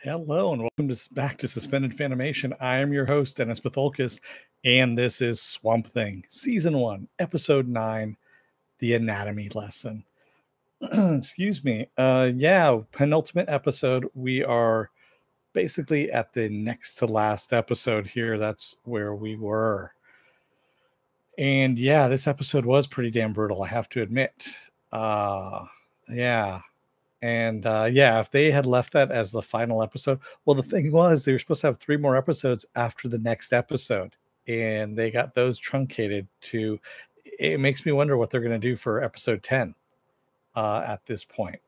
Hello and welcome back to Suspended Fanimation. I am your host, Dennis Patholkis, and this is Swamp Thing, Season 1, Episode 9, The Anatomy Lesson. Excuse me. Penultimate episode. We are basically at the next to last episode here. That's where we were. And yeah, this episode was pretty damn brutal, I have to admit. If they had left that as the final episode, well, the thing was they were supposed to have 3 more episodes after the next episode, and they got those truncated to. It makes me wonder what they're going to do for episode 10 at this point.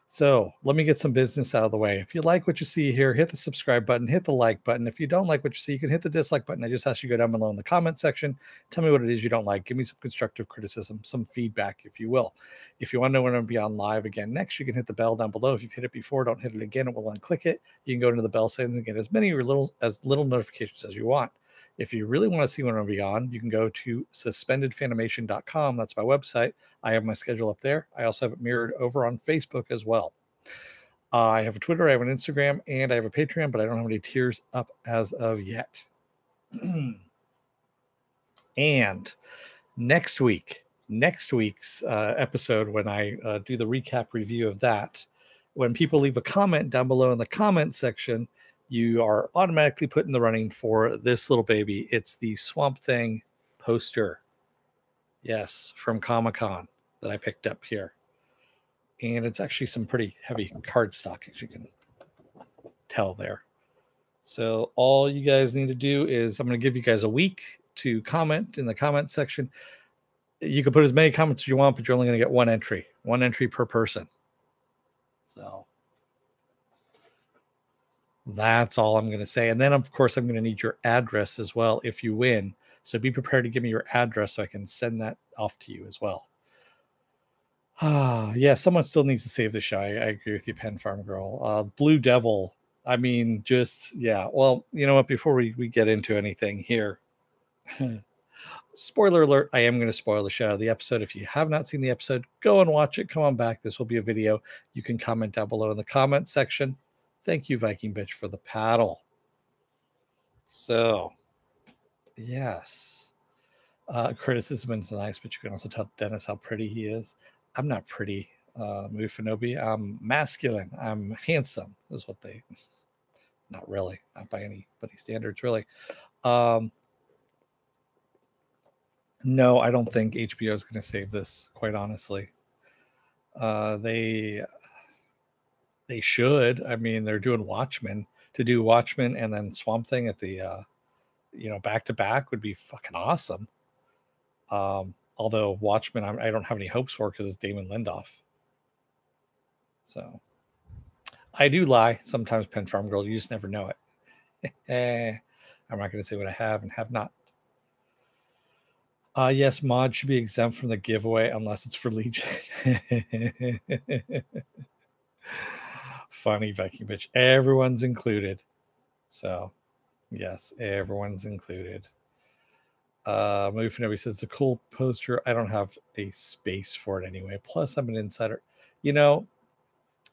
So let me get some business out of the way. If you like what you see here, hit the subscribe button, hit the like button. If you don't like what you see, you can hit the dislike button. I just ask you to go down below in the comment section. Tell me what it is you don't like. Give me some constructive criticism, some feedback, if you will. If you want to know when I'm going to be on live again next, you can hit the bell down below. If you've hit it before, don't hit it again. It will unclick it. You can go into the bell settings and get as many or little notifications as you want. If you really want to see when I'm going to be on, you can go to suspendedfanimation.com. That's my website. I have my schedule up there. I also have it mirrored over on Facebook as well. I have a Twitter, I have an Instagram, and I have a Patreon, but I don't have any tiers up as of yet. And next week's episode, when I do the recap review of that, when people leave a comment down below in the comment section, you are automatically put in the running for this little baby. It's the Swamp Thing poster. Yes, from Comic-Con that I picked up here. And it's actually some pretty heavy cardstock, as you can tell there. So all you guys need to do is I'm going to give you guys a week to comment in the comment section. You can put as many comments as you want, but you're only going to get one entry per person. So that's all I'm going to say. And then, of course, I'm going to need your address as well if you win. So be prepared to give me your address so I can send that off to you as well. Yeah, someone still needs to save the show. I agree with you, Pen Farm Girl. Blue Devil. I mean, well, you know what? Before we get into anything here, spoiler alert, I am going to spoil the shit out of the episode. If you have not seen the episode, go and watch it. Come on back. This will be a video. You can comment down below in the comment section. Thank you, Viking Bitch, for the paddle. So, yes. Criticism is nice, but you can also tell Dennis how pretty he is. I'm not pretty, Mufinobi. I'm masculine. I'm handsome, is what they... Not really. Not by anybody's standards, really. No, I don't think HBO is going to save this, quite honestly. They should. I mean, they're doing Watchmen. To do Watchmen and then Swamp Thing at the, back-to-back would be fucking awesome. Although Watchmen, I don't have any hopes for because it's Damon Lindelof. So I do lie sometimes, Pen Farm Girl. You just never know it. I'm not going to say what I have and have not. Yes, mod should be exempt from the giveaway unless it's for Legion. Funny, Viking Bitch. Everyone's included. So, yes, everyone's included. Mufinobi says it's a cool poster. I don't have a space for it anyway. Plus, I'm an insider.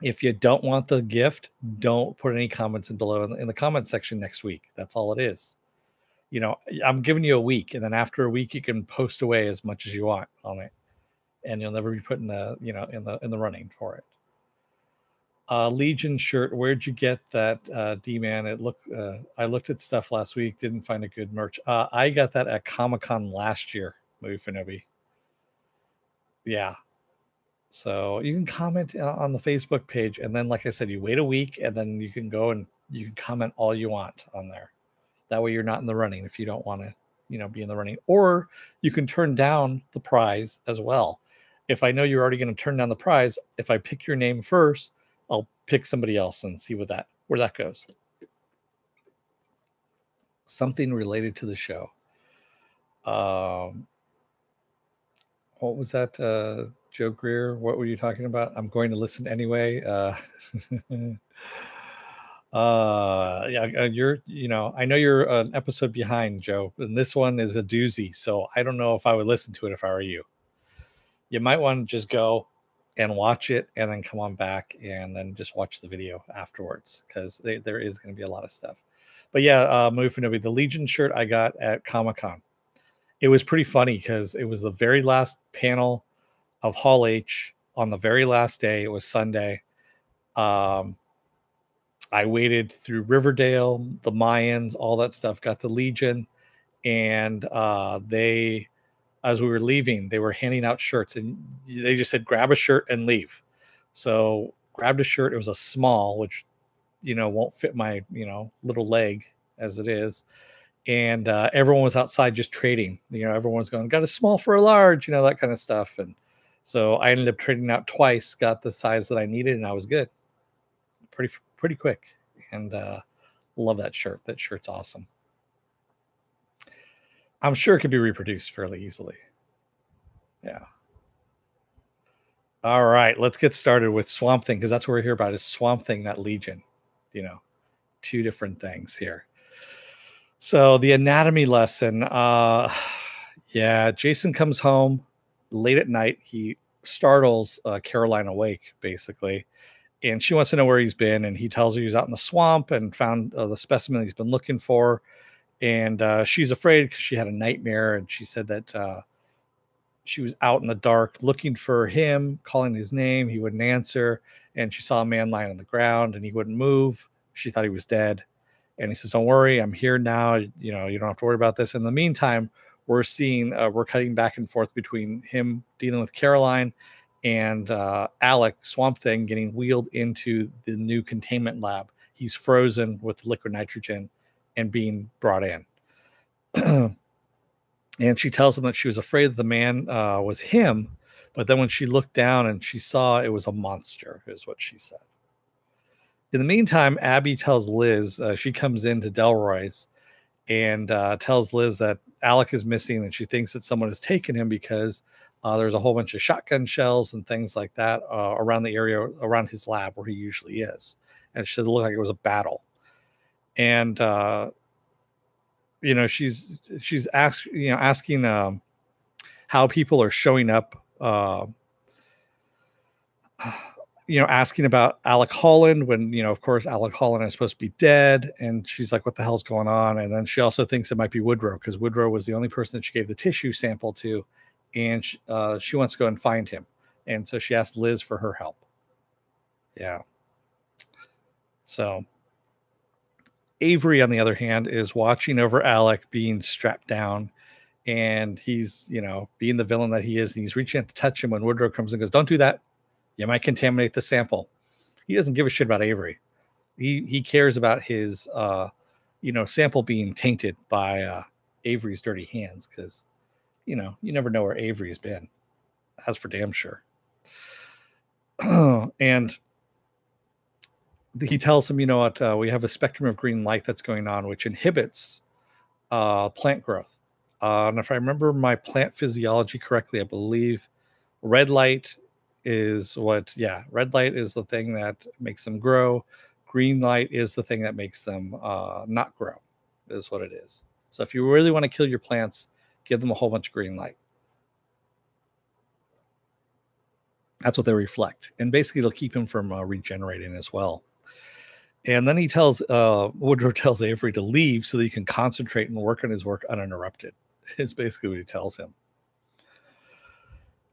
If you don't want the gift, don't put any comments in below in the comment section next week. That's all it is. I'm giving you a week, and then after a week, you can post away as much as you want on it, and you'll never be put in the in the running for it. Legion shirt. Where'd you get that, D-Man? I looked at stuff last week, didn't find a good merch. I got that at Comic-Con last year, Mufinobi. Yeah. So you can comment on the Facebook page, and then, like I said, you wait a week, and then you can go and you can comment all you want on there. That way you're not in the running if you don't want to, be in the running. Or you can turn down the prize as well. If I know you're already going to turn down the prize, if I pick your name first, I'll pick somebody else and see where that goes. Something related to the show. What was that, Joe Greer? What were you talking about? I'm going to listen anyway. I know you're an episode behind, Joe, and this one is a doozy. So I don't know if I would listen to it if I were you. You might want to just go and watch it, and then come on back and then just watch the video afterwards, because there is going to be a lot of stuff. But yeah, Mufinobi, the Legion shirt I got at Comic-Con. It was pretty funny because it was the very last panel of Hall H on the very last day. It was Sunday. I waited through Riverdale, the Mayans, all that stuff, got the Legion, and they, as we were leaving, they were handing out shirts, and they just said, grab a shirt and leave. So grabbed a shirt. It was a small, which, won't fit my, little leg as it is. And everyone was outside just trading. Everyone was going, got a small for a large, that kind of stuff. And so I ended up trading out twice, got the size that I needed, and I was good. Pretty quick. And love that shirt. That shirt's awesome. I'm sure it could be reproduced fairly easily. Yeah. All right, let's get started with Swamp Thing, because that's what we're here about, is Swamp Thing, not Legion. Two different things here. So the anatomy lesson, yeah, Jason comes home late at night. He startles Caroline awake, basically, and she wants to know where he's been, and he tells her he's out in the swamp and found the specimen he's been looking for. And she's afraid because she had a nightmare, and she said that she was out in the dark looking for him, calling his name. He wouldn't answer, and she saw a man lying on the ground, and he wouldn't move. She thought he was dead. And he says, don't worry, I'm here now. You don't have to worry about this. In the meantime, we're seeing, we're cutting back and forth between him dealing with Caroline and Alec, Swamp Thing, getting wheeled into the new containment lab. He's frozen with liquid nitrogen and being brought in. And she tells him that she was afraid that the man was him. But then when she looked down and she saw it was a monster, is what she said. In the meantime, Abby tells Liz, she comes into Delroy's and tells Liz that Alec is missing, and she thinks that someone has taken him because there's a whole bunch of shotgun shells and things like that around the area, around his lab where he usually is. And she said it looked like it was a battle. And, she's asking how people are showing up, asking about Alec Holland when, of course, Alec Holland is supposed to be dead. And she's like, what the hell's going on? And then she also thinks it might be Woodrow, because Woodrow was the only person that she gave the tissue sample to. And she wants to go and find him. And so she asked Liz for her help. Yeah. So Avery, on the other hand, is watching over Alec being strapped down. And he's, being the villain that he is. And he's reaching out to touch him when Woodrow comes and goes, don't do that. You might contaminate the sample. He doesn't give a shit about Avery. He cares about his, sample being tainted by Avery's dirty hands, because, you never know where Avery's been. That's for damn sure. And he tells him, we have a spectrum of green light that's going on, which inhibits plant growth. And if I remember my plant physiology correctly, I believe red light is red light is the thing that makes them grow. Green light is the thing that makes them not grow, is what it is. So if you really want to kill your plants, give them a whole bunch of green light. That's what they reflect. And basically it'll keep him from regenerating as well. And then he tells, Woodrow tells Avery to leave so that he can concentrate and work on his work uninterrupted. Is basically what he tells him.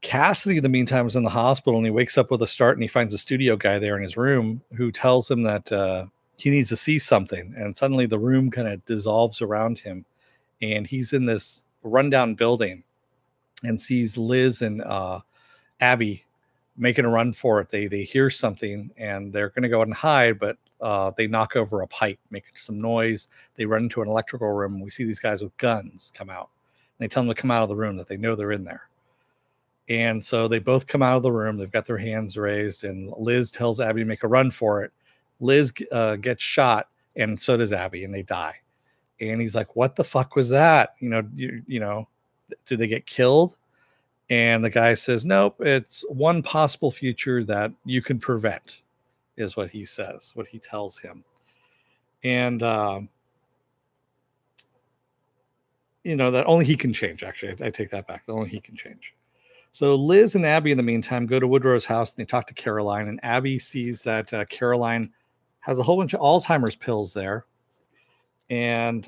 Cassidy, in the meantime, is in the hospital, and he wakes up with a start, and he finds a studio guy there in his room who tells him that he needs to see something. And suddenly the room kind of dissolves around him, and he's in this rundown building and sees Liz and Abby making a run for it. They hear something, and they're going to go and hide, but they knock over a pipe, making some noise. They run into an electrical room, and we see these guys with guns come out. And they tell them to come out of the room, that they know they're in there. And so they both come out of the room. They've got their hands raised, and Liz tells Abby to make a run for it. Liz gets shot, and so does Abby, and they die. And he's like, what the fuck was that? Do they get killed? And the guy says, nope, it's one possible future that you can prevent, is what he says, what he tells him. And, that only he can change, actually. I take that back. That only he can change. So Liz and Abby, in the meantime, go to Woodrow's house and they talk to Caroline. And Abby sees that Caroline has a whole bunch of Alzheimer's pills there. And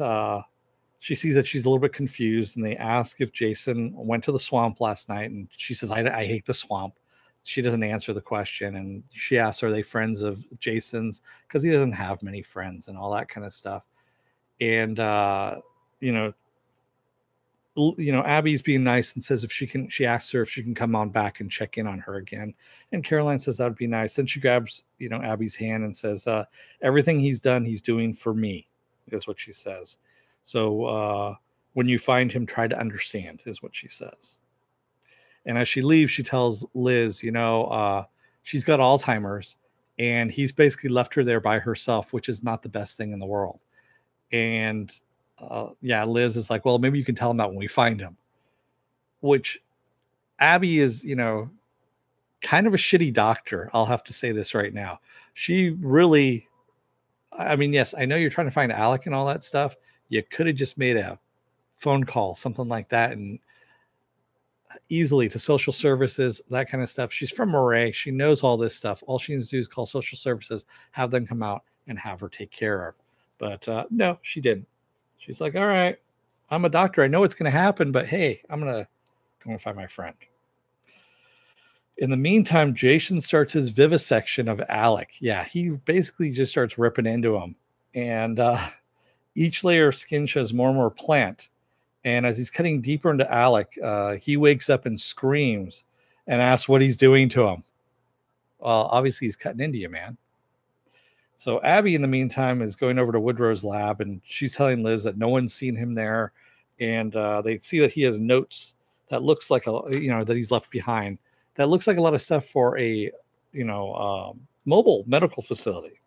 she sees that she's a little bit confused. And they ask if Jason went to the swamp last night. And she says, I hate the swamp. She doesn't answer the question. And she asks, are they friends of Jason's? Because he doesn't have many friends and all that kind of stuff. And, you know, Abby's being nice and says if she asks her if she can come on back and check in on her again. And Caroline says that would be nice. Then she grabs, Abby's hand and says, everything he's done, he's doing for me, is what she says. So when you find him, try to understand, is what she says. And as she leaves, she tells Liz, she's got Alzheimer's and he's basically left her there by herself, which is not the best thing in the world. And Liz is like, well, maybe you can tell him that when we find him, which Abby is, kind of a shitty doctor. I'll have to say this right now. She really, yes, I know you're trying to find Alec and all that stuff. You could have just made a phone call, something like that, and easily to social services, that kind of stuff. She's from Murray. She knows all this stuff. All she needs to do is call social services, have them come out and have her take care of. But no, she didn't. She's like, all right, I'm a doctor. I know what's going to happen, but hey, I'm going to go and find my friend. In the meantime, Jason starts his vivisection of Alec. Yeah, he basically just starts ripping into him. And each layer of skin shows more and more plant. And as he's cutting deeper into Alec, he wakes up and screams and asks what he's doing to him. Well, obviously he's cutting into you, man. So Abby, in the meantime, is going over to Woodrow's lab, and she's telling Liz that no one's seen him there. And they see that he has notes that looks like that he's left behind. That looks like a lot of stuff for a, mobile medical facility.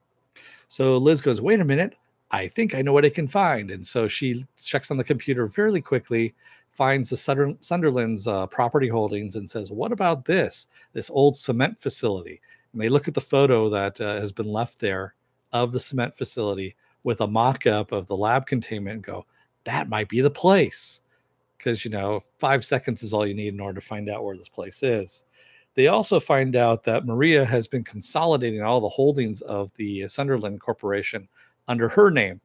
So Liz goes, wait a minute. I think I know what I can find. And so she checks on the computer fairly quickly, finds the Sunderland's property holdings and says, what about this old cement facility? And they look at the photo that has been left there of the cement facility with a mock-up of the lab containment and go, that might be the place. Because, 5 seconds is all you need in order to find out where this place is. They also find out that Maria has been consolidating all the holdings of the Sunderland Corporation under her name,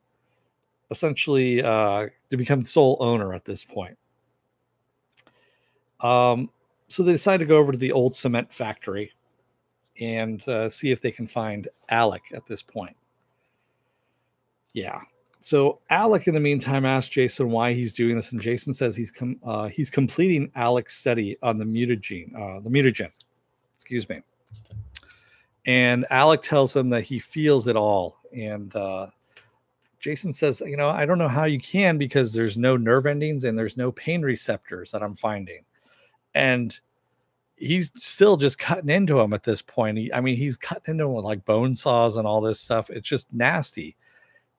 essentially to become sole owner at this point. So they decide to go over to the old cement factory and see if they can find Alec at this point. Yeah. So Alec, in the meantime, asks Jason why he's doing this, and Jason says he's completing Alec's study on the mutagen. Excuse me. And Alec tells him that he feels it all. And Jason says, I don't know how you can, because there's no nerve endings and there's no pain receptors that I'm finding. And he's still just cutting into him at this point. He's cutting into him with like bone saws and all this stuff. It's just nasty.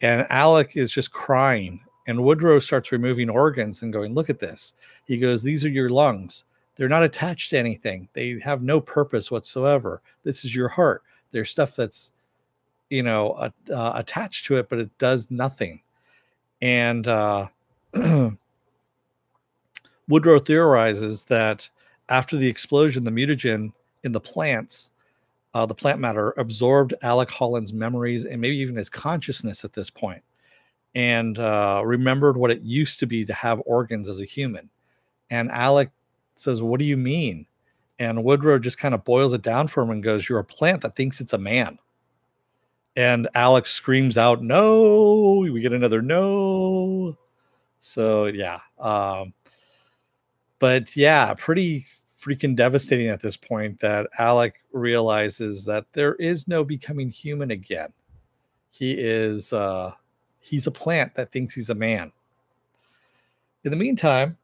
And Alec is just crying. And Woodrow starts removing organs and going, look at this. He goes, these are your lungs. They're not attached to anything. They have no purpose whatsoever. This is your heart. There's stuff that's, attached to it, but it does nothing. And Woodrow theorizes that after the explosion, the mutagen in the plants, the plant matter, absorbed Alec Holland's memories and maybe even his consciousness at this point, and remembered what it used to be to have organs as a human. And Alec says, what do you mean? And Woodrow just kind of boils it down for him and goes, you're a plant that thinks it's a man. And Alex screams out, no. We get another no. So, yeah. But, yeah, pretty freaking devastating at this point that Alec realizes that there is no becoming human again. He is, he's a plant that thinks he's a man. In the meantime,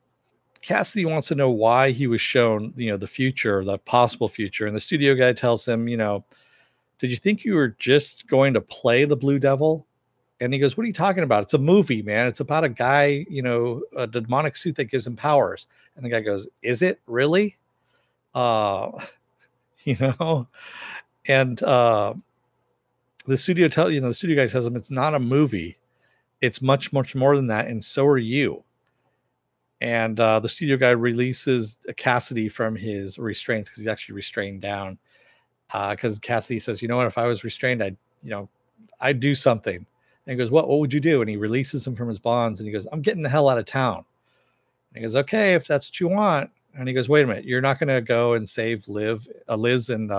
Cassidy wants to know why he was shown, the future, the possible future. And the studio guy tells him, did you think you were just going to play the Blue Devil? And he goes, what are you talking about? It's a movie, man. It's about a guy, a demonic suit that gives him powers. And the guy goes, is it really? And the studio the studio guy tells him it's not a movie. It's much, much more than that. And so are you. And the studio guy releases Cassidy from his restraints because he's actually restrained down. Because Cassidy says, you know what, if I was restrained, I'd do something. And he goes, what would you do? And he releases him from his bonds and he goes, I'm getting the hell out of town. And he goes, okay, if that's what you want. And he goes, wait a minute, you're not going to go and save Liz and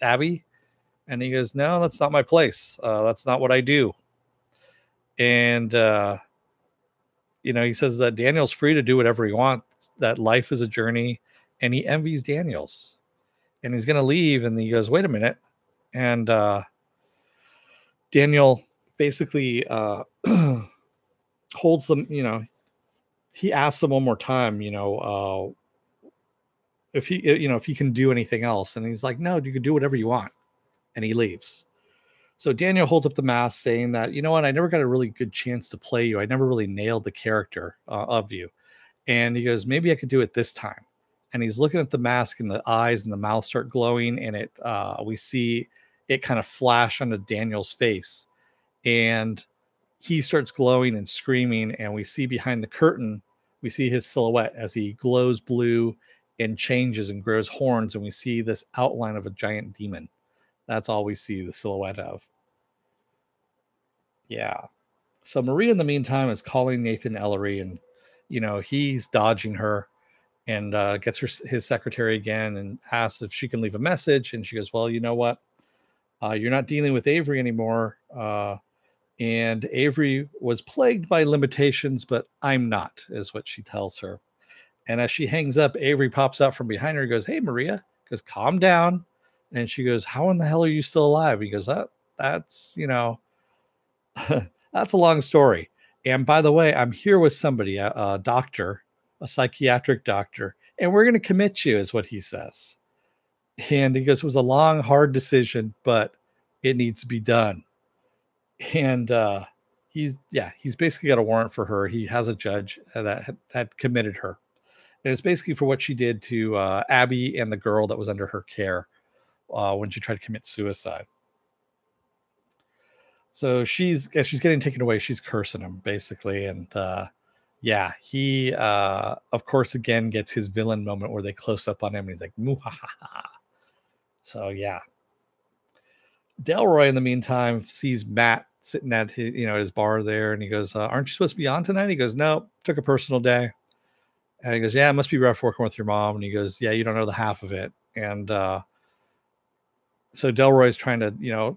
Abby? And he goes, no, that's not my place. That's not what I do. And, he says that Daniel's free to do whatever he wants, that life is a journey, and he envies Daniel's. And he's going to leave, and he goes, wait a minute. And Daniel basically holds them, he asks them one more time, if he can do anything else. And he's like, no, you can do whatever you want. And he leaves. So Daniel holds up the mask saying that, you know what, I never got a really good chance to play you. I never really nailed the character of you. And he goes, maybe I could do it this time. And he's looking at the mask and the eyes and the mouth start glowing. And we see it kind of flash onto Daniel's face. And he starts glowing and screaming. And we see behind the curtain, we see his silhouette as he glows blue and changes and grows horns. And we see this outline of a giant demon. That's all we see the silhouette of. Yeah. So Maria, in the meantime, is calling Nathan Ellery, and, he's dodging her and gets his secretary again and asks if she can leave a message. And she goes, well, you know what? You're not dealing with Avery anymore. And Avery was plagued by limitations, but I'm not, is what she tells her. And as she hangs up, Avery pops out from behind her and goes, hey, Maria. Goes, calm down. And she goes, how in the hell are you still alive? He goes, that's, that's a long story. And by the way, I'm here with somebody, a doctor, a psychiatric doctor, and we're going to commit you, is what he says. And he goes, it was a long, hard decision, but it needs to be done. And he's basically got a warrant for her. He has a judge that had committed her. And it's basically for what she did to Abby and the girl that was under her care when she tried to commit suicide. So she's getting taken away. She's cursing him basically. And he of course again gets his villain moment where they close up on him and he's like, Muhahaha. So yeah. Delroy in the meantime sees Matt sitting at his bar there, and he goes, aren't you supposed to be on tonight? He goes, no, took a personal day. And he goes, yeah, it must be rough working with your mom. And he goes, yeah, you don't know the half of it. And so Delroy's trying to,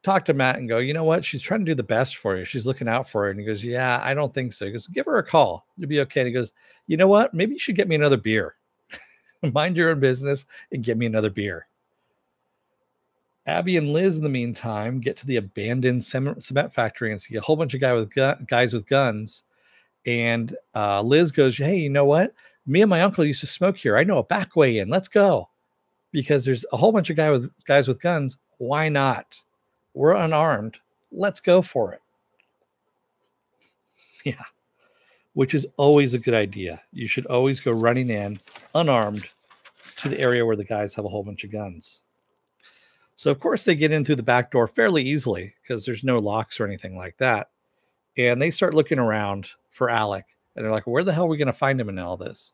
talk to Matt and go, you know what? She's trying to do the best for you. She's looking out for you. And he goes, yeah, I don't think so. He goes, give her a call. You'll be okay. And he goes, you know what? Maybe you should get me another beer. Mind your own business and get me another beer. Abby and Liz, in the meantime, get to the abandoned cement factory and see a whole bunch of guys with guns. And Liz goes, hey, you know what? Me and my uncle used to smoke here. I know a back way in. Let's go. Because there's a whole bunch of guys with guns. Why not? We're unarmed. Let's go for it. Yeah. Which is always a good idea. You should always go running in unarmed to the area where the guys have a whole bunch of guns. So, of course, they get in through the back door fairly easily because there's no locks or anything like that. And they start looking around for Alec. And they're like, where the hell are we going to find him in all this?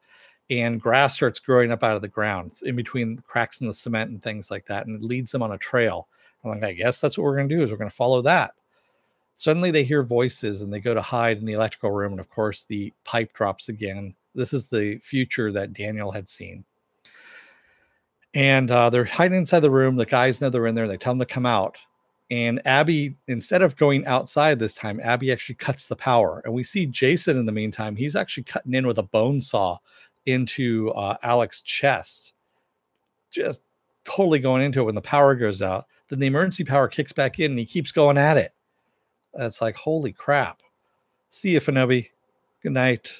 And grass starts growing up out of the ground in between the cracks in the cement and things like that. And it leads them on a trail. I'm like, I guess that's what we're going to do, is we're going to follow that. Suddenly they hear voices and they go to hide in the electrical room. And of course, the pipe drops again. This is the future that Daniel had seen. And they're hiding inside the room. The guys know they're in there. They tell them to come out. And Abby, instead of going outside this time, Abby actually cuts the power. And we see Jason in the meantime. He's actually cutting in with a bone saw into Alec's chest. Just totally going into it when the power goes out. Then the emergency power kicks back in and he keeps going at it. It's like, holy crap. See you, Fanobi. Good night.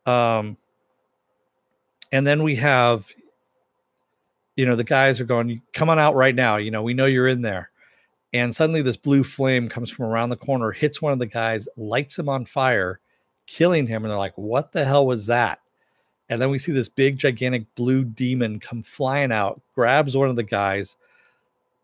And then we have, the guys are going, come on out right now. We know you're in there. And suddenly this blue flame comes from around the corner, hits one of the guys, lights him on fire, killing him. And they're like, what the hell was that? And then we see this big, gigantic blue demon come flying out, grabs one of the guys,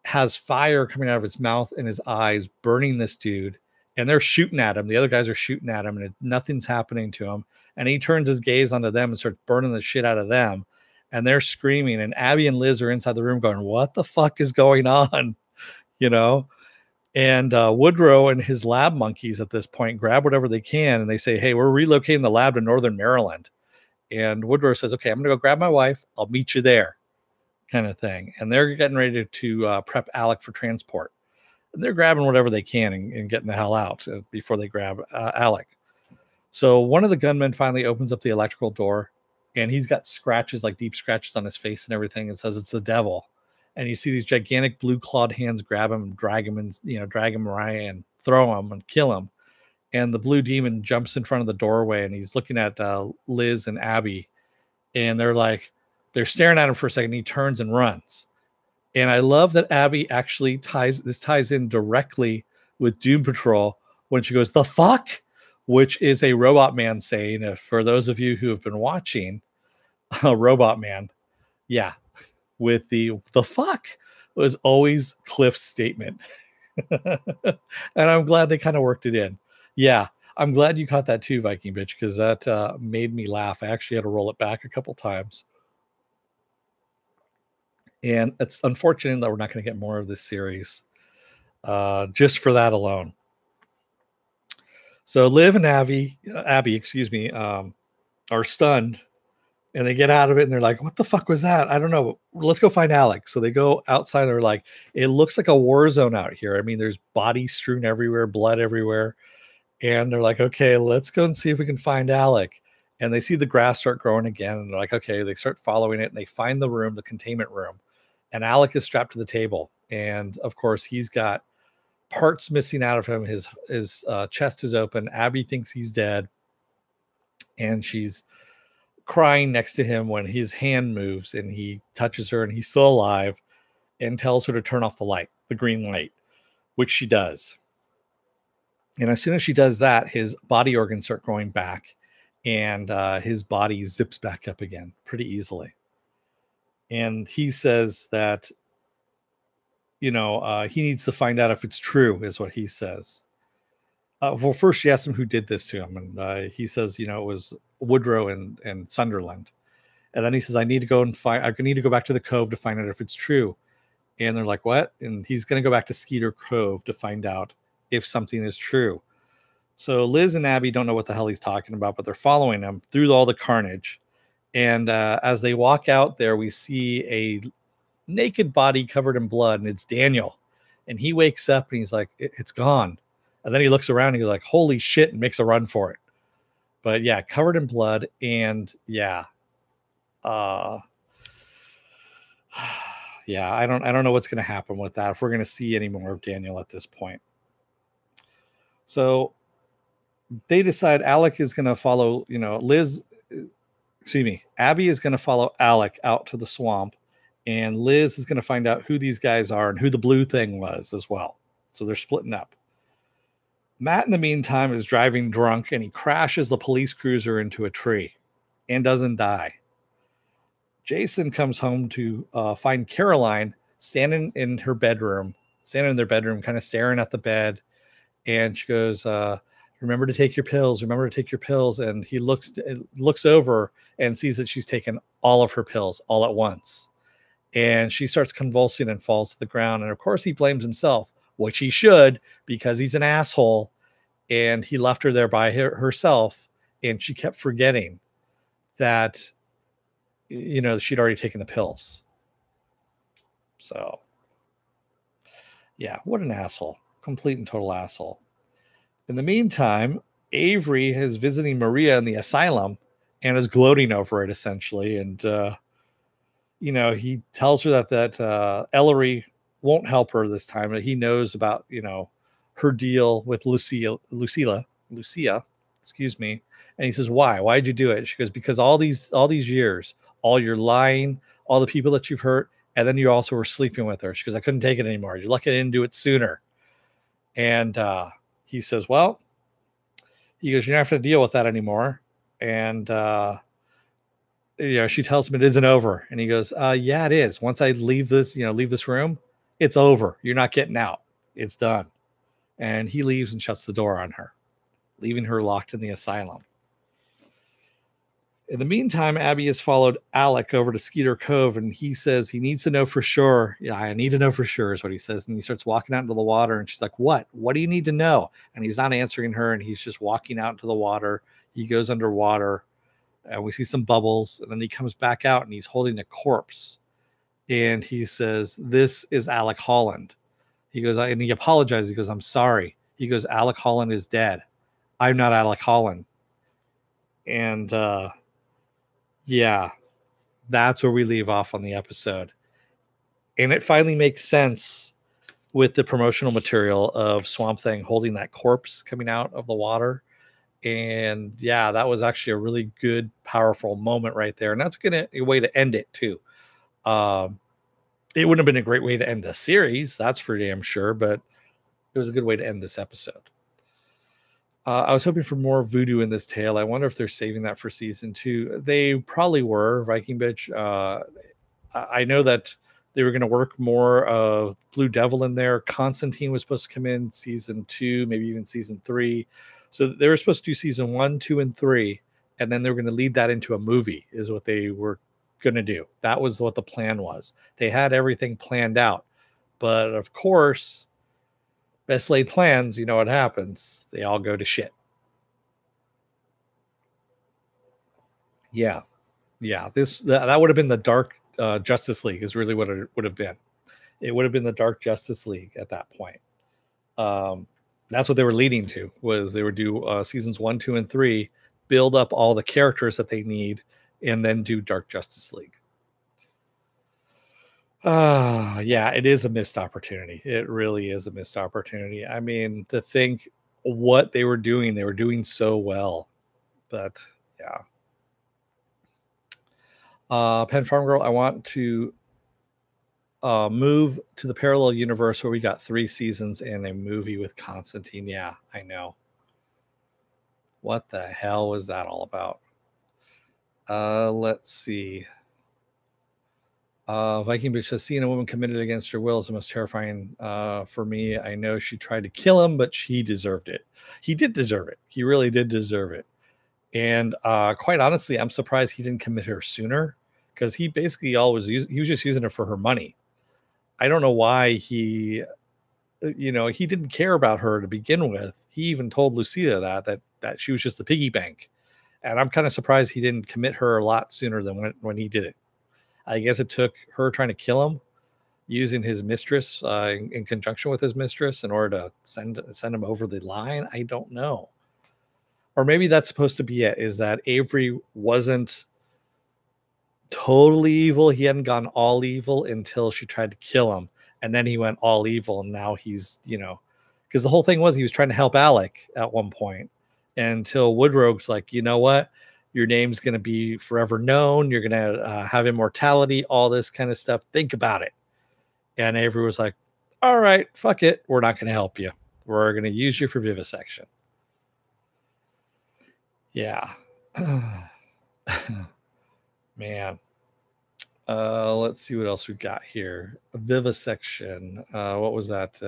has fire coming out of his mouth and his eyes, burning this dude. and they're shooting at him. The other guys are shooting at him, and nothing's happening to him. And he turns his gaze onto them and starts burning the shit out of them. And they're screaming. And Abby and Liz are inside the room going, what the fuck is going on? You know? And Woodrow and his lab monkeys at this point grab whatever they can. And they say, hey, we're relocating the lab to Northern Maryland. And Woodrow says, okay, I'm going to go grab my wife. I'll meet you there, kind of thing. And they're getting ready to prep Alec for transport. And they're grabbing whatever they can and getting the hell out before they grab Alec. So one of the gunmen finally opens up the electrical door, and he's got scratches, like deep scratches on his face and everything, and says it's the devil. And you see these gigantic blue clawed hands grab him and drag him and, drag him around and throw him and kill him. And the blue demon jumps in front of the doorway, and he's looking at Liz and Abby, and they're staring at him for a second. He turns and runs. And I love that Abby actually ties in directly with Doom Patrol when she goes, the fuck? Which is a Robot Man saying, for those of you who have been watching Robot Man, yeah, with the fuck was always Cliff's statement. And I'm glad they kind of worked it in. Yeah, I'm glad you caught that too, Viking Bitch, because that made me laugh. I actually had to roll it back a couple times. And it's unfortunate that we're not going to get more of this series just for that alone. So Liv and Abby, are stunned, and they get out of it, and they're like, what the fuck was that? I don't know. Let's go find Alec. So they go outside, and they're like, it looks like a war zone out here. I mean, there's bodies strewn everywhere, blood everywhere. And they're like, okay, let's go and see if we can find Alec. And they see the grass start growing again, and they're like, okay, they start following it, and they find the room, the containment room. And Alec is strapped to the table. And of course, he's got parts missing out of him. His chest is open. Abby thinks he's dead. And she's crying next to him when his hand moves and he touches her, and he's still alive, and tells her to turn off the light, the green light, which she does. And as soon as she does that, his body organs start growing back, and his body zips back up again pretty easily. And he says that, he needs to find out if it's true, is what he says. Well, first she asked him who did this to him. And he says, it was Woodrow and Sunderland. And then he says, I need to go back to the Cove to find out if it's true. And they're like, what? And he's going to go back to Skeeter Cove to find out if something is true. So Liz and Abby don't know what the hell he's talking about, but they're following him through all the carnage. And as they walk out there, we see a naked body covered in blood, and it's Daniel. And he wakes up and he's like, it's gone. And then he looks around and he's like, holy shit, and makes a run for it. But yeah, covered in blood. And yeah. Yeah, I don't know what's going to happen with that, if we're going to see any more of Daniel at this point. So they decide Alec is going to follow, Abby is going to follow Alec out to the swamp, and Liz is going to find out who these guys are and who the blue thing was as well. So they're splitting up. Matt, in the meantime, is driving drunk, and he crashes the police cruiser into a tree and doesn't die. Jason comes home to find Caroline standing in their bedroom, kind of staring at the bed. And she goes, remember to take your pills. Remember to take your pills. And he looks over and sees that she's taken all of her pills all at once. And she starts convulsing and falls to the ground. And of course, he blames himself, which he should, because he's an asshole. And he left her there by herself. And she kept forgetting that, she'd already taken the pills. So, yeah, what an asshole. Complete and total asshole. In the meantime, Avery is visiting Maria in the asylum and is gloating over it, essentially. And, he tells her that Ellery won't help her this time. That he knows about, her deal with Lucia, excuse me. And he says, why? Why'd you do it? She goes, because all these years, all your lying, all the people that you've hurt, and then you also were sleeping with her. She goes, I couldn't take it anymore. You're lucky I didn't do it sooner. And he says, well, he goes, you don't have to deal with that anymore. And, she tells him it isn't over. And he goes, yeah, it is. Once I leave this room, it's over. You're not getting out. It's done. and he leaves and shuts the door on her, leaving her locked in the asylum. In the meantime, Abby has followed Alec over to Skeeter Cove, and he says he needs to know for sure. Yeah, I need to know for sure is what he says. And he starts walking out into the water, and she's like, what? What do you need to know? And he's not answering her, and he's just walking out into the water. He goes underwater, and we see some bubbles, and then he comes back out, and he's holding a corpse. And he says, this is Alec Holland. He goes, and he apologizes. He goes, I'm sorry. He goes, Alec Holland is dead. I'm not Alec Holland. And, yeah, that's where we leave off on the episode. And it finally makes sense with the promotional material of Swamp Thing holding that corpse coming out of the water. And yeah, that was actually a really good, powerful moment right there. And that's a way to end it too. It wouldn't have been a great way to end the series, that's for damn sure, but it was a good way to end this episode. I was hoping for more voodoo in this tale. I wonder if they're saving that for season 2. They probably were, Viking Bitch. I know that they were going to work more of Blue Devil in there. Constantine was supposed to come in season 2, maybe even season 3. So they were supposed to do season 1, 2, and 3, and then they were going to lead that into a movie, is what they were going to do. That was what the plan was. They had everything planned out. But of course, best laid plans, you know what happens. They all go to shit. Yeah. That would have been the Dark Justice League is really what it would have been. It would have been the Dark Justice League at that point. That's what they were leading to, was they would do seasons 1, 2, and 3, build up all the characters that they need, and then do Dark Justice League. Yeah, it is a missed opportunity. It really is a missed opportunity. I mean, to think what they were doing so well. But yeah. Pen Farm Girl, I want to move to the parallel universe where we got 3 seasons and a movie with Constantine. Yeah, I know. What the hell was that all about? Let's see. Viking Bitch says, seeing a woman committed against her will is the most terrifying for me. I know she tried to kill him, but she deserved it. He did deserve it. He really did deserve it. And quite honestly, I'm surprised he didn't commit her sooner, because he basically he was just using her for her money. I don't know why he didn't care about her to begin with. He even told Lucia that she was just the piggy bank. And I'm kind of surprised he didn't commit her a lot sooner than when he did it. I guess it took her trying to kill him, using his mistress in conjunction with his mistress in order to send him over the line. I don't know. Or maybe that's supposed to be it, is that Avery wasn't totally evil. He hadn't gone all evil until she tried to kill him. And then he went all evil. And now he's, because the whole thing was he was trying to help Alec at one point until Woodrow's like, you know what? Your name's going to be forever known. You're going to have immortality, all this kind of stuff. Think about it. And Avery was like, all right, fuck it. We're not going to help you. We're going to use you for vivisection. Yeah. Man. Let's see what else we got here. Vivisection. What was that?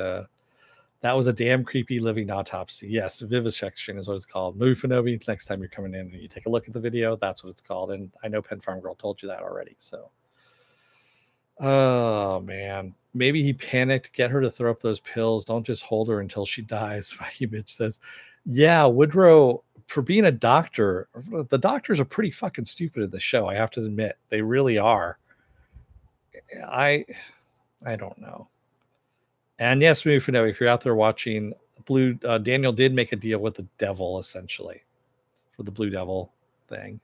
That was a damn creepy living autopsy. Yes, vivisection is what it's called. Movie Fanobi, next time you're coming in and you take a look at the video, that's what it's called. And I know Pen Farm Girl told you that already. So, oh, man. Maybe he panicked. Get her to throw up those pills. Don't just hold her until she dies. Viking Bitch says, yeah, Woodrow, for being a doctor, the doctors are pretty fucking stupid in the show. I have to admit, they really are. I don't know. And yes, Movie Fanobi, if you're out there watching, Daniel did make a deal with the devil, essentially, for the Blue Devil thing.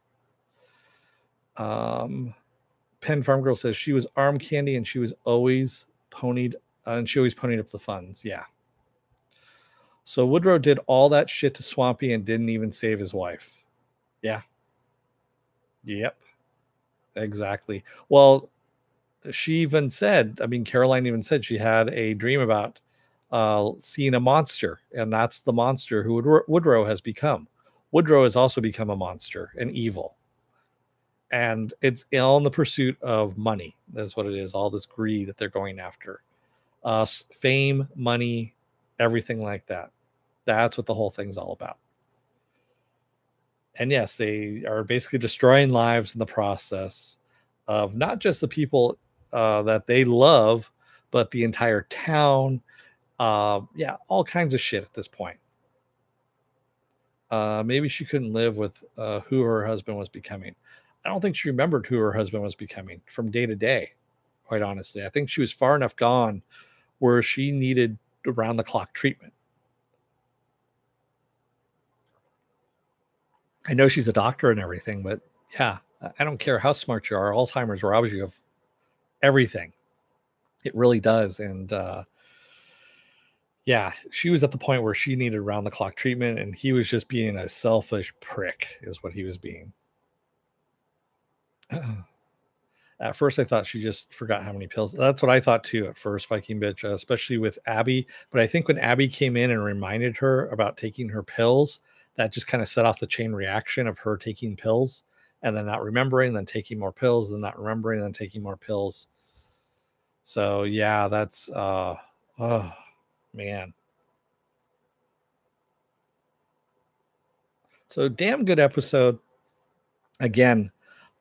Pen Farm Girl says she was arm candy and she was always ponied, up the funds. Yeah. So Woodrow did all that shit to Swampy and didn't even save his wife. Yeah. Yep. Exactly. Well, she even said, Caroline even said she had a dream about seeing a monster, and that's the monster who Woodrow has become. Woodrow has also become a monster and evil. And it's all in the pursuit of money. That's what it is. All this greed that they're going after. Fame, money, everything like that. That's what the whole thing's all about. And yes, they are basically destroying lives in the process of not just the people that they love, but the entire town. Yeah, all kinds of shit at this point. Maybe she couldn't live with who her husband was becoming. I don't think she remembered who her husband was becoming from day to day, quite honestly. I think she was far enough gone where she needed around the clock treatment. I know she's a doctor and everything, but yeah, I don't care how smart you are. Alzheimer's robs you of everything. It really does. And yeah, she was at the point where she needed round the clock treatment, and he was just being a selfish prick, is what he was being. At first, I thought she just forgot how many pills. That's what I thought too at first, Viking bitch, especially with Abby. But I think when Abby came in and reminded her about taking her pills, that just kind of set off the chain reaction of her taking pills and then not remembering, then taking more pills, then not remembering, then taking more pills. So yeah, that's oh man. So damn good episode. Again,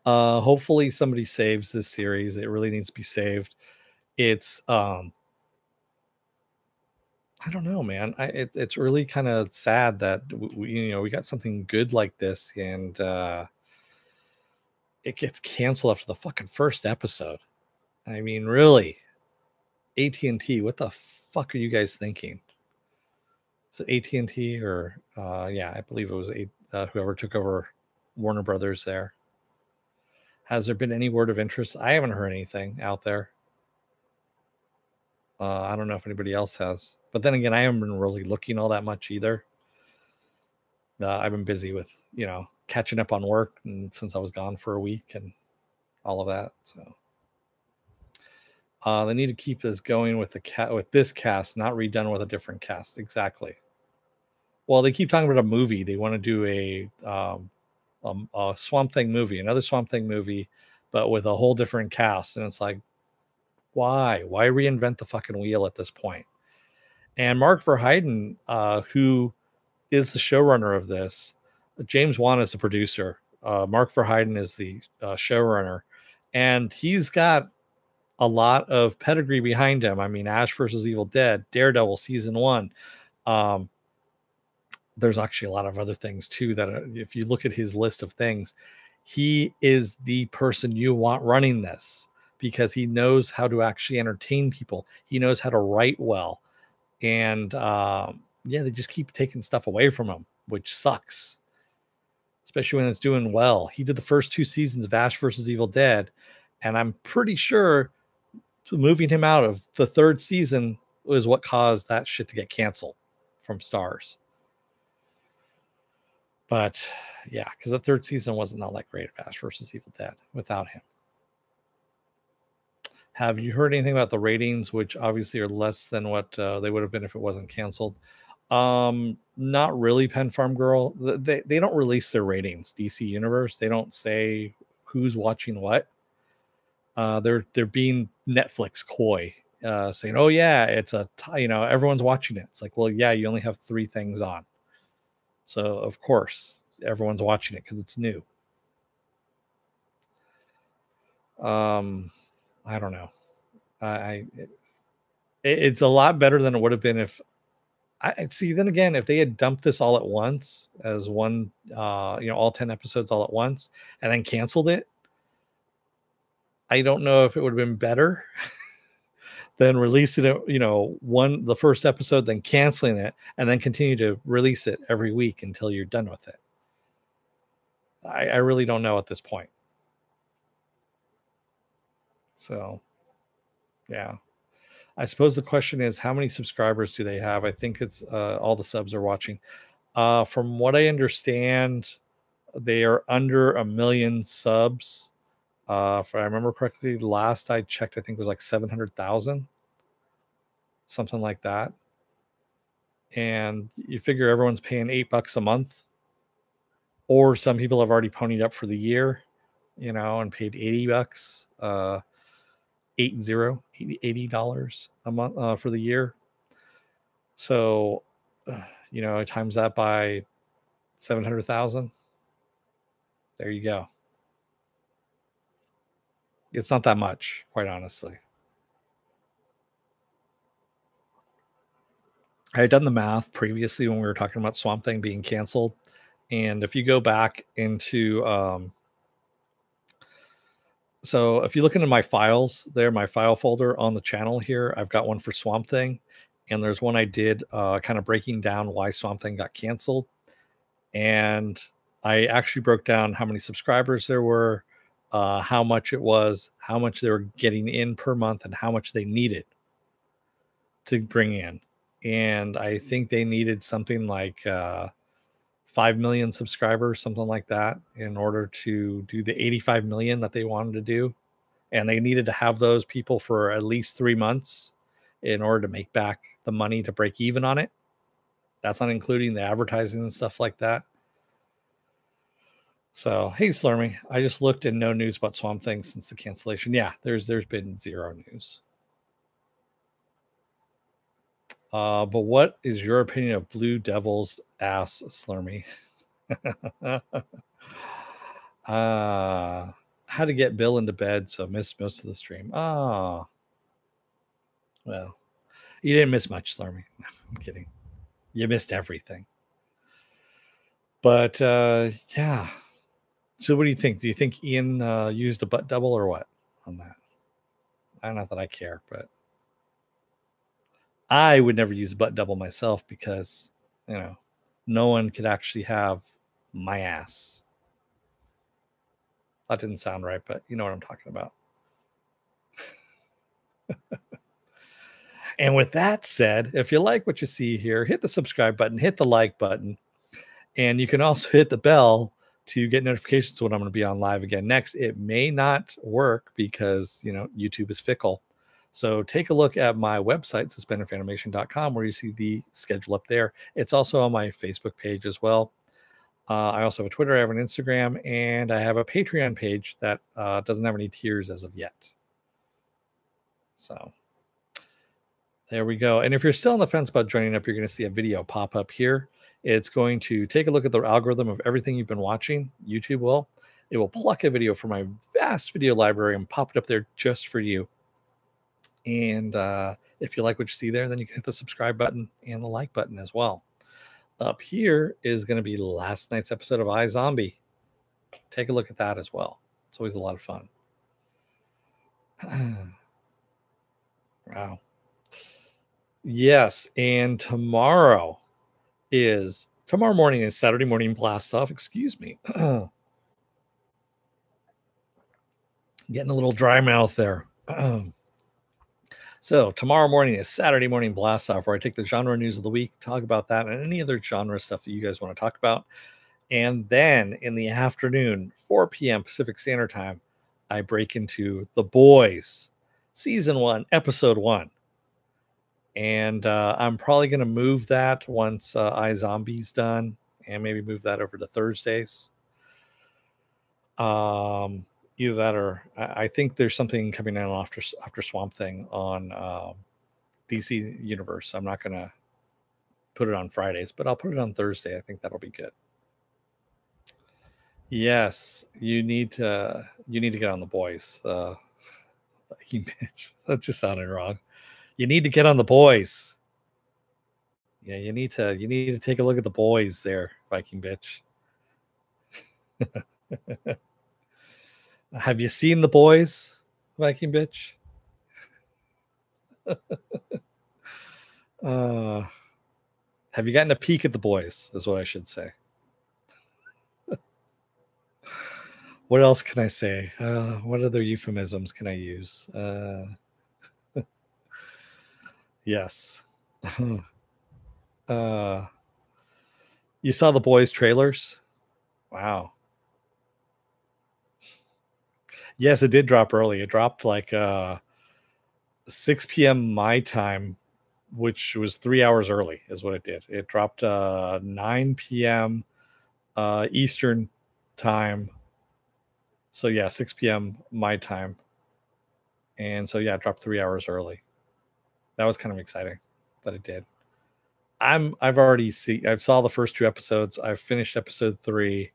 hopefully somebody saves this series. It really needs to be saved. It's I don't know, man. It's really kind of sad that we got something good like this, and it gets canceled after the fucking first episode. I mean, really, AT&T, what the fuck are you guys thinking? Is it AT&T or yeah, I believe it was whoever took over Warner Brothers there. Has there been any word of interest? I haven't heard anything out there. I don't know if anybody else has, but then again, I haven't been really looking all that much either. I've been busy with catching up on work, and since I was gone for a week and all of that, so they need to keep this going with this cast, not redone with a different cast. Exactly. Well, they keep talking about a movie. They want to do a Swamp Thing movie, another Swamp Thing movie, but with a whole different cast, and it's like, why reinvent the fucking wheel at this point? And Mark Verheiden, who is the showrunner of this. James Wan is the producer. Mark Verheiden is the showrunner, and he's got a lot of pedigree behind him. I mean, Ash versus Evil Dead, Daredevil season 1. There's actually a lot of other things too that if you look at his list of things, he is the person you want running this because he knows how to actually entertain people. He knows how to write well. And yeah, they just keep taking stuff away from him, which sucks, especially when it's doing well. He did the first 2 seasons of Ash versus Evil Dead, and I'm pretty sure moving him out of the 3rd season was what caused that shit to get canceled from Stars. But yeah, because the 3rd season wasn't all that great of Ash versus Evil Dead without him. Have you heard anything about the ratings, which obviously are less than what they would have been if it wasn't canceled? Not really, Pen Farm Girl. They don't release their ratings. DC Universe, they don't say who's watching what. They're being Netflix coy, saying, "Oh yeah, it's everyone's watching it." It's like, well, yeah, you only have 3 things on, so of course everyone's watching it because it's new. I don't know. It's a lot better than it would have been if I see. Then again, if they had dumped this all at once as one, all 10 episodes all at once and then canceled it, I don't know if it would have been better than releasing it, the first episode, then canceling it, and then continue to release it every week until you're done with it. I really don't know at this point. So, yeah. I suppose the question is, how many subscribers do they have? I think it's all the subs are watching. From what I understand, they are under 1 million subs. If I remember correctly, last I checked, I think it was like 700,000, something like that. And you figure everyone's paying $8 a month, or some people have already ponied up for the year, and paid $80, $80 a month for the year. So, times that by 700,000. There you go. It's not that much, quite honestly. I had done the math previously when we were talking about Swamp Thing being canceled. And if you go back into, so if you look into my files there, my file folder on the channel here, I've got one for Swamp Thing. And there's one I did kind of breaking down why Swamp Thing got canceled. And I actually broke down how many subscribers there were, how much it was, how much they were getting in per month, and how much they needed to bring in. And I think they needed something like 5 million subscribers, something like that, in order to do the 85 million that they wanted to do. And they needed to have those people for at least 3 months in order to make back the money to break even on it. That's not including the advertising and stuff like that. So, hey, Slurmy, I just looked and no news about Swamp Thing since the cancellation. Yeah, there's been zero news. But what is your opinion of Blue Devil's ass, Slurmy? How to get Bill into bed, so missed most of the stream. Well, you didn't miss much, Slurmy. I'm kidding. You missed everything. But yeah. So what do you think? Do you think Ian used a butt double or what on that? I don't know that I care, but I would never use a butt double myself because, no one could actually have my ass. That didn't sound right, but you know what I'm talking about. And with that said, if you like what you see here, hit the subscribe button, hit the like button, and you can also hit the bell to get notifications when I'm going to be on live again next. It may not work because, YouTube is fickle. So take a look at my website, suspendedfanimation.com, where you see the schedule up there. It's also on my Facebook page as well. I also have a Twitter, I have an Instagram, and I have a Patreon page that doesn't have any tiers as of yet. So there we go. And if you're still on the fence about joining up, you're going to see a video pop up here. It's going to take a look at the algorithm of everything you've been watching. YouTube will. It will pluck a video from my vast video library and pop it up there just for you. And if you like what you see there, then you can hit the subscribe button and the like button as well. Up here is going to be last night's episode of iZombie. Take a look at that as well. It's always a lot of fun. Wow. Yes, and tomorrow morning is Saturday morning blast off. Excuse me. Getting a little dry mouth there. So tomorrow morning is Saturday morning blast off, where I take the genre news of the week, talk about that and any other genre stuff that you guys want to talk about. And then in the afternoon, 4 p.m. Pacific Standard Time, I break into The Boys, Season 1, Episode 1. And I'm probably going to move that once iZombie's done, and maybe move that over to Thursdays. Either that or I think there's something coming out after Swamp Thing on DC Universe. I'm not going to put it on Fridays, but I'll put it on Thursday. I think that'll be good. Yes, you need to get on The Boys. Viking bitch. That just sounded wrong. You need to get on The Boys. Yeah, you need to take a look at The Boys there, Viking bitch. Have you seen The Boys, Viking bitch? Have you gotten a peek at The Boys, is what I should say. What else can I say? What other euphemisms can I use? Yes. You saw The Boys trailers? Wow. Yes, it did drop early. It dropped like 6 p.m. my time, which was 3 hours early, is what it did. It dropped 9 p.m. Eastern time. So yeah, 6 p.m. my time. And so yeah, it dropped 3 hours early. That was kind of exciting that it did. I've already I've saw the first 2 episodes. I've finished episode 3.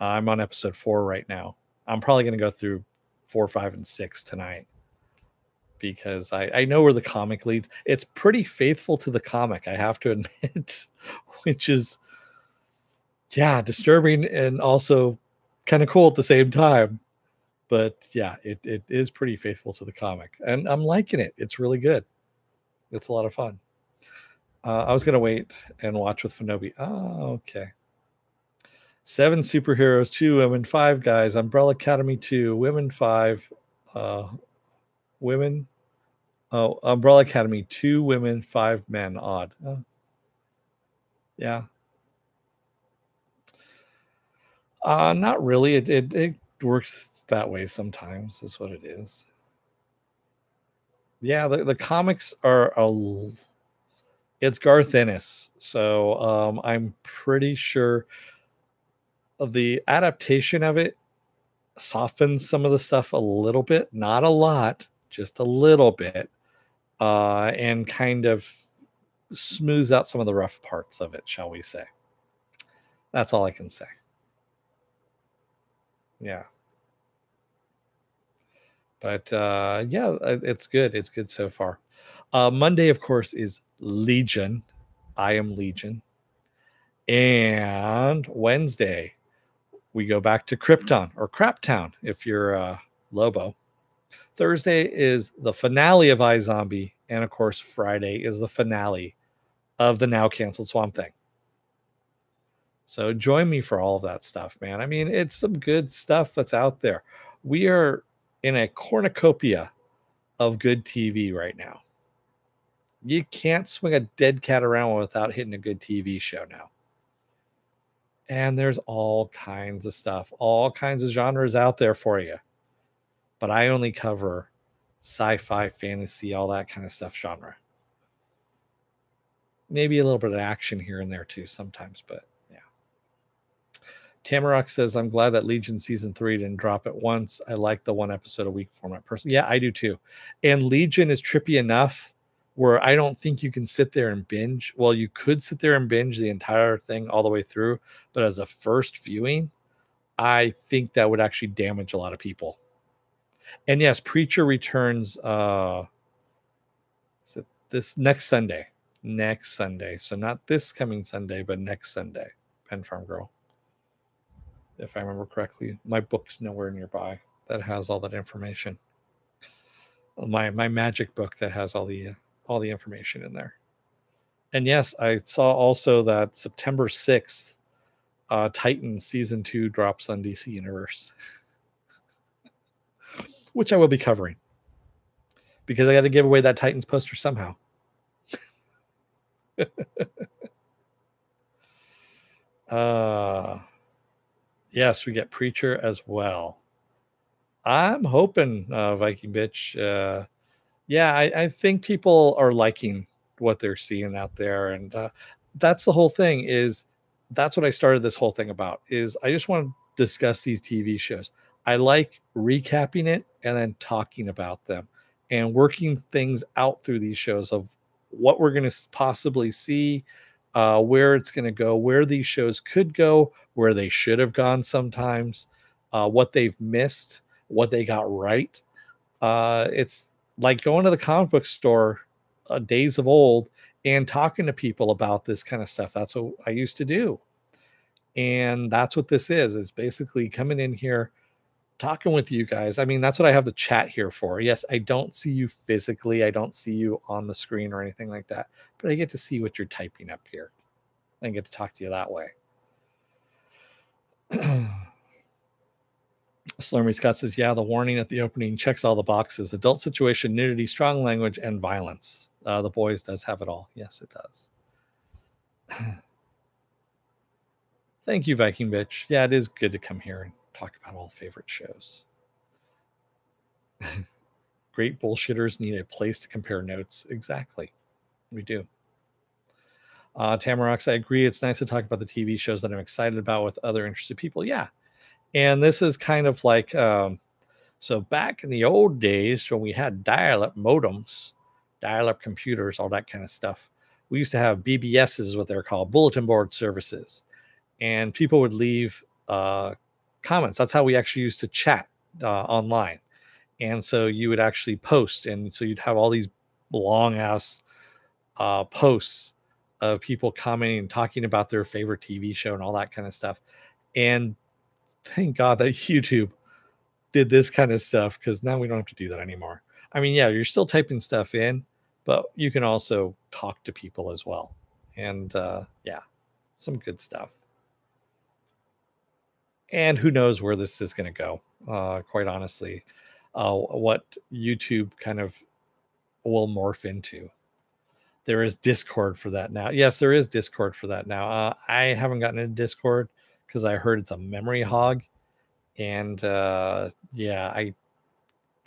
I'm on episode 4 right now. I'm probably going to go through 4, 5, and 6 tonight because I know where the comic leads. It's pretty faithful to the comic, I have to admit, which is, yeah, disturbing and also kind of cool at the same time. But yeah, it is pretty faithful to the comic, and I'm liking it. It's really good. It's a lot of fun. I was going to wait and watch with Fanobi. Oh, okay. 7 superheroes, 2 women, 5 guys. Umbrella Academy 2, women 5, women. Oh, Umbrella Academy 2 women, 5 men. Odd. Yeah. Not really. It works that way sometimes. Is what it is. Yeah, the comics are it's Garth Ennis, so I'm pretty sure of the adaptation of it softens some of the stuff a little bit, not a lot, just a little bit, and kind of smooths out some of the rough parts of it, shall we say. That's all I can say. Yeah. But yeah, it's good. It's good so far. Monday, of course, is Legion. I Am Legion. And Wednesday, we go back to Krypton or Craptown if you're Lobo. Thursday is the finale of iZombie. And of course, Friday is the finale of the now canceled Swamp Thing. So join me for all of that stuff, man. I mean, it's some good stuff that's out there. We are in a cornucopia of good TV right now. You can't swing a dead cat around without hitting a good TV show now. And there's all kinds of stuff, all kinds of genres out there for you. But I only cover sci-fi, fantasy, all that kind of stuff genre. Maybe a little bit of action here and there too sometimes, but yeah. Tamarok says, I'm glad that Legion season 3 didn't drop at once. I like the 1 episode a week format personally. Yeah, I do too. And Legion is trippy enough where I don't think you can sit there and binge. Well, you could sit there and binge the entire thing all the way through, but as a first viewing, I think that would actually damage a lot of people. And yes, Preacher returns this next Sunday. Next Sunday. So not this coming Sunday, but next Sunday. Pen Farm Girl. If I remember correctly. My book's nowhere nearby that has all that information. My magic book that has all the information in there. And yes, I saw also that September 6th, Titan season 2 drops on DC Universe, which I will be covering because I got to give away that Titans poster somehow. Yes, we get Preacher as well. I'm hoping, Viking Bitch. Yeah, I think people are liking what they're seeing out there, and that's the whole thing. That's what I started this whole thing about. Is I just want to discuss these TV shows. I like recapping it and then talking about them and working things out through these shows of what we're going to possibly see, where it's going to go, where these shows could go, where they should have gone sometimes, what they've missed, what they got right. It's like going to the comic book store days of old and talking to people about this kind of stuff. That's what I used to do. And that's what this is basically coming in here, talking with you guys. I mean, that's what I have the chat here for. Yes, I don't see you physically. I don't see you on the screen or anything like that, but I get to see what you're typing up here and get to talk to you that way. Slurmy Scott says, yeah, the warning at the opening checks all the boxes. Adult situation, nudity, strong language, and violence. The Boys does have it all. Yes, it does. Thank you, Viking Bitch. Yeah, it is good to come here and talk about all favorite shows. Great bullshitters need a place to compare notes. Exactly. We do. Tamarox, I agree. It's nice to talk about the TV shows that I'm excited about with other interested people. Yeah. And this is kind of like, so back in the old days when we had dial-up modems, dial-up computers, all that kind of stuff, we used to have BBSs, is what they're called, bulletin board services, and people would leave comments. That's how we actually used to chat online. And so you would actually post, and so you'd have all these long ass posts of people commenting and talking about their favorite TV show and all that kind of stuff. And thank God that YouTube did this kind of stuff, because now we don't have to do that anymore. I mean, yeah, you're still typing stuff in, but you can also talk to people as well. And yeah, some good stuff. And who knows where this is going to go, quite honestly, what YouTube kind of will morph into. There is Discord for that now. Yes, there is Discord for that now. I haven't gotten into Discord because I heard it's a memory hog. And yeah,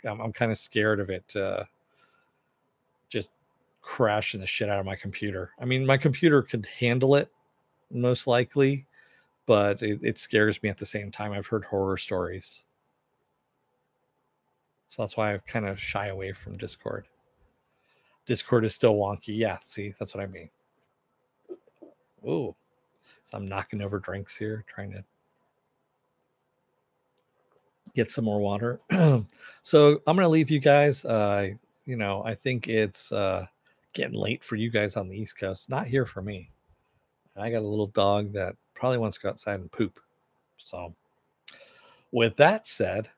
I'm kind of scared of it just crashing the shit out of my computer. I mean, my computer could handle it most likely, but it scares me at the same time. I've heard horror stories. So that's why I kind of shy away from Discord. Discord is still wonky. Yeah, see, that's what I mean. Ooh. So I'm knocking over drinks here, trying to get some more water. So I'm going to leave you guys. You know, I think it's getting late for you guys on the East Coast. Not here for me. I got a little dog that probably wants to go outside and poop. So with that said,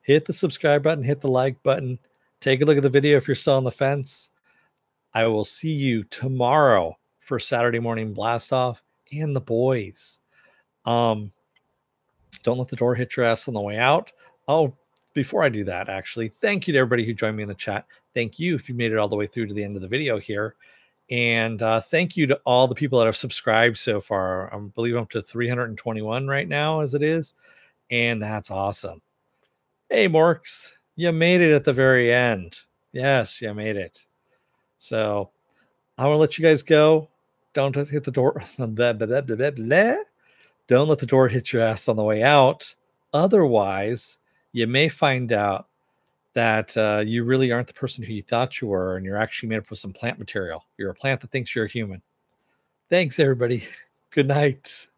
hit the subscribe button, hit the like button, take a look at the video if you're still on the fence. I will see you tomorrow for Saturday morning blast off and the boys. Don't let the door hit your ass on the way out. Oh, before I do that, actually, thank you to everybody who joined me in the chat. Thank you if you made it all the way through to the end of the video here. And thank you to all the people that have subscribed so far. I believe I'm up to 321 right now as it is. And that's awesome. Hey, Morks, you made it at the very end. Yes, you made it. So I want to let you guys go. Don't hit the door. Don't let the door hit your ass on the way out. Otherwise, you may find out that you really aren't the person who you thought you were, and you're actually made up of some plant material. You're a plant that thinks you're a human. Thanks, everybody. Good night.